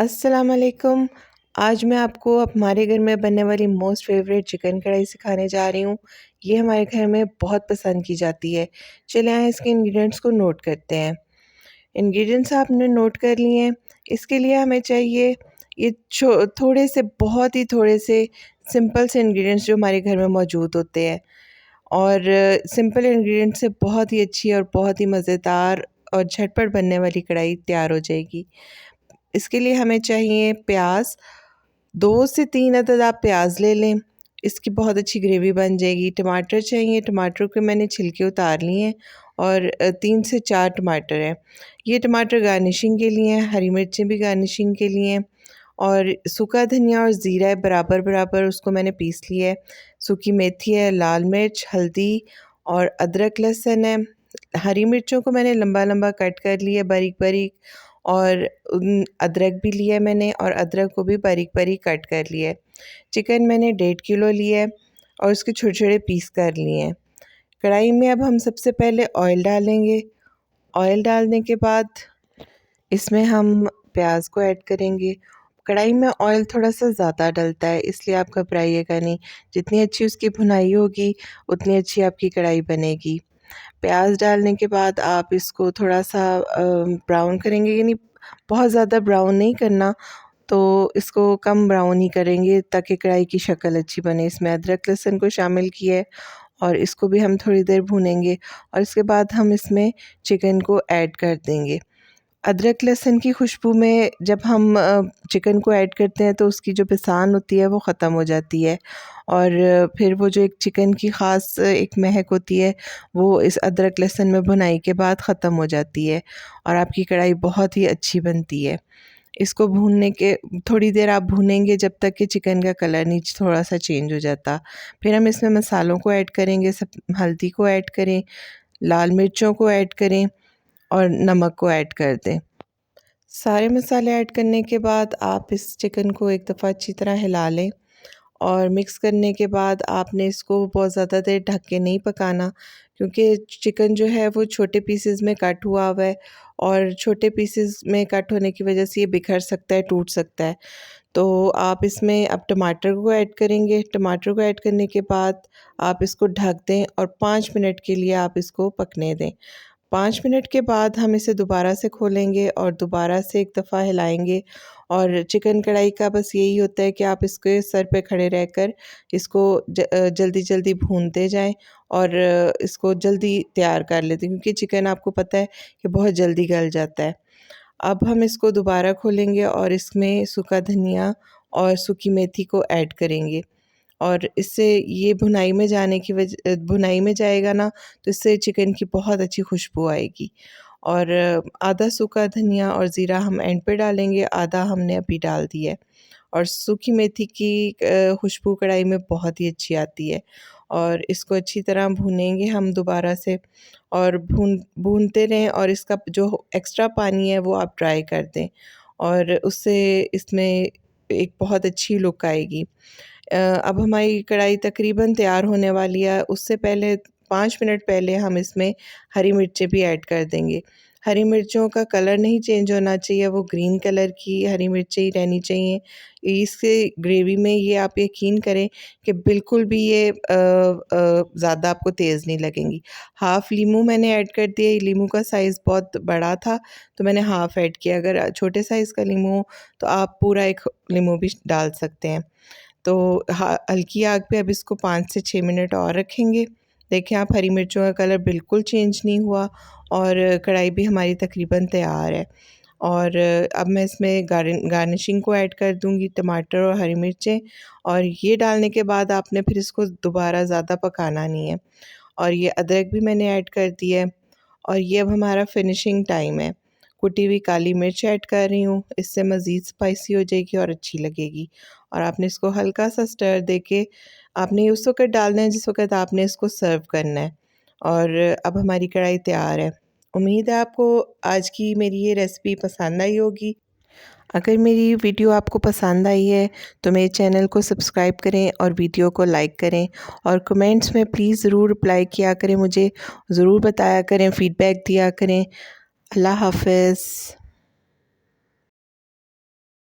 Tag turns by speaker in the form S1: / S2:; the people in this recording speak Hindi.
S1: अस्सलाम वालेकुम। आज मैं आपको हमारे घर में बनने वाली मोस्ट फेवरेट चिकन कढ़ाई सिखाने जा रही हूँ। ये हमारे घर में बहुत पसंद की जाती है। चलिए आए इसके इंग्रेडिएंट्स को नोट करते हैं। इंग्रेडिएंट्स आपने नोट कर लिए हैं। इसके लिए हमें चाहिए ये थोड़े से बहुत ही थोड़े से सिंपल से इंग्रेडिएंट्स जो हमारे घर में मौजूद होते हैं और सिंपल इंग्रेडिएंट्स से बहुत ही अच्छी और बहुत ही मज़ेदार और झटपट बनने वाली कढ़ाई तैयार हो जाएगी। इसके लिए हमें चाहिए प्याज, 2 से 3 अदद आप प्याज ले लें, इसकी बहुत अच्छी ग्रेवी बन जाएगी। टमाटर चाहिए, टमाटर के मैंने छिलके उतार लिए हैं और 3 से 4 टमाटर हैं। ये टमाटर गार्निशिंग के लिए हैं, हरी मिर्चें भी गार्निशिंग के लिए हैं और सूखा धनिया और ज़ीरा है बराबर बराबर उसको मैंने पीस लिया है। सूखी मेथी है, लाल मिर्च, हल्दी और अदरक लहसुन है। हरी मिर्चों को मैंने लंबा लंबा कट कर लिया बारीक बारीक और अदरक भी लिया है मैंने और अदरक को भी बारीक बारीक कट कर लिया है। चिकन मैंने 1.5 किलो लिया है और उसके छोटे छोटे पीस कर लिए हैं। कढ़ाई में अब हम सबसे पहले ऑयल डालेंगे। ऑयल डालने के बाद इसमें हम प्याज को ऐड करेंगे। कढ़ाई में ऑयल थोड़ा सा ज़्यादा डलता है, इसलिए आप घबराइएगा नहीं। जितनी अच्छी उसकी भुनाई होगी उतनी अच्छी आपकी कढ़ाई बनेगी। प्याज डालने के बाद आप इसको थोड़ा सा ब्राउन करेंगे, यानी बहुत ज़्यादा ब्राउन नहीं करना, तो इसको कम ब्राउन ही करेंगे ताकि कढ़ाई की शक्ल अच्छी बने। इसमें अदरक लहसुन को शामिल किया है और इसको भी हम थोड़ी देर भूनेंगे और इसके बाद हम इसमें चिकन को ऐड कर देंगे। अदरक लहसुन की खुशबू में जब हम चिकन को ऐड करते हैं तो उसकी जो पिसान होती है वो ख़त्म हो जाती है और फिर वो जो एक चिकन की ख़ास एक महक होती है वो इस अदरक लहसुन में भुनाई के बाद ख़त्म हो जाती है और आपकी कढ़ाई बहुत ही अच्छी बनती है। इसको भूनने के थोड़ी देर आप भूनेंगे जब तक कि चिकन का कलर नीचे थोड़ा सा चेंज हो जाता। फिर हम इसमें मसालों को ऐड करेंगे, सब हल्दी को ऐड करें, लाल मिर्चों को ऐड करें और नमक को ऐड कर दें। सारे मसाले ऐड करने के बाद आप इस चिकन को एक दफ़ा अच्छी तरह हिला लें और मिक्स करने के बाद आपने इसको बहुत ज़्यादा देर ढक के नहीं पकाना, क्योंकि चिकन जो है वो छोटे पीसेस में कट हुआ हुआ है और छोटे पीसेस में कट होने की वजह से ये बिखर सकता है, टूट सकता है। तो आप इसमें अब टमाटर को ऐड करेंगे। टमाटर को ऐड करने के बाद आप इसको ढक दें और 5 मिनट के लिए आप इसको पकने दें। 5 मिनट के बाद हम इसे दोबारा से खोलेंगे और दोबारा से एक दफ़ा हिलाएंगे और चिकन कढ़ाई का बस यही होता है कि आप इसके सर पे खड़े रहकर इसको जल्दी जल्दी भूनते जाएं और इसको जल्दी तैयार कर लेते हैं, क्योंकि चिकन आपको पता है कि बहुत जल्दी गल जाता है। अब हम इसको दोबारा खोलेंगे और इसमें सूखा धनिया और सूखी मेथी को ऐड करेंगे और इससे ये भुनाई में जाएगा ना, तो इससे चिकन की बहुत अच्छी खुशबू आएगी। और आधा सूखा धनिया और ज़ीरा हम एंड पे डालेंगे, आधा हमने अभी डाल दिया है। और सूखी मेथी की खुशबू कढ़ाई में बहुत ही अच्छी आती है और इसको अच्छी तरह भूनेंगे हम दोबारा से और भूनते रहें और इसका जो एक्स्ट्रा पानी है वो आप ड्राई कर दें और उससे इसमें एक बहुत अच्छी लुक आएगी। अब हमारी कढ़ाई तकरीबन तैयार होने वाली है। उससे पहले 5 मिनट पहले हम इसमें हरी मिर्चें भी ऐड कर देंगे। हरी मिर्चों का कलर नहीं चेंज होना चाहिए, वो ग्रीन कलर की हरी मिर्चें ही रहनी चाहिए। इससे ग्रेवी में ये आप यकीन करें कि बिल्कुल भी ये ज़्यादा आपको तेज़ नहीं लगेंगी। हाफ़ लीमू मैंने ऐड कर दिया। लीमू का साइज़ बहुत बड़ा था तो मैंने हाफ़ ऐड किया। अगर छोटे साइज़ का लीमू हो तो आप पूरा 1 लीमू भी डाल सकते हैं। तो हल्की आग पे अब इसको 5 से 6 मिनट और रखेंगे। देखें आप, हरी मिर्चों का कलर बिल्कुल चेंज नहीं हुआ और कढ़ाई भी हमारी तकरीबन तैयार है। और अब मैं इसमें गार्निशिंग को ऐड कर दूंगी, टमाटर और हरी मिर्चें, और ये डालने के बाद आपने फिर इसको दोबारा ज़्यादा पकाना नहीं है। और ये अदरक भी मैंने ऐड कर दिया है और ये अब हमारा फिनिशिंग टाइम है। कुटी हुई काली मिर्च ऐड कर रही हूँ, इससे मज़ीद स्पाइसी हो जाएगी और अच्छी लगेगी। और आपने इसको हल्का सा स्टर देके आपने उस वक़्त डालना है जिस वक़्त आपने इसको सर्व करना है। और अब हमारी कढ़ाई तैयार है। उम्मीद है आपको आज की मेरी ये रेसिपी पसंद आई होगी। अगर मेरी वीडियो आपको पसंद आई है तो मेरे चैनल को सब्सक्राइब करें और वीडियो को लाइक करें और कमेंट्स में प्लीज़ ज़रूर रिप्लाई किया करें, मुझे ज़रूर बताया करें, फ़ीडबैक दिया करें। अल्लाह हाफ़िज़।